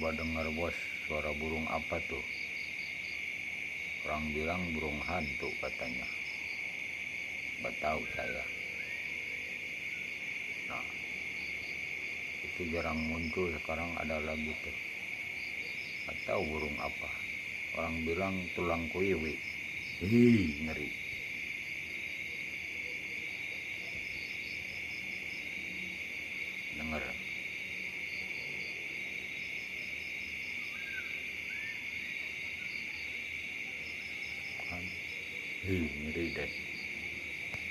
Coba dengar bos, suara burung apa tuh? Orang bilang burung hantu katanya. Nggak tahu saya. Nah, itu jarang muncul, sekarang ada lagi tuh. Nggak tahu burung apa. Orang bilang tulang kuiwi. Ih, ngeri. Dengar. Kan? Ih, ngeri deh.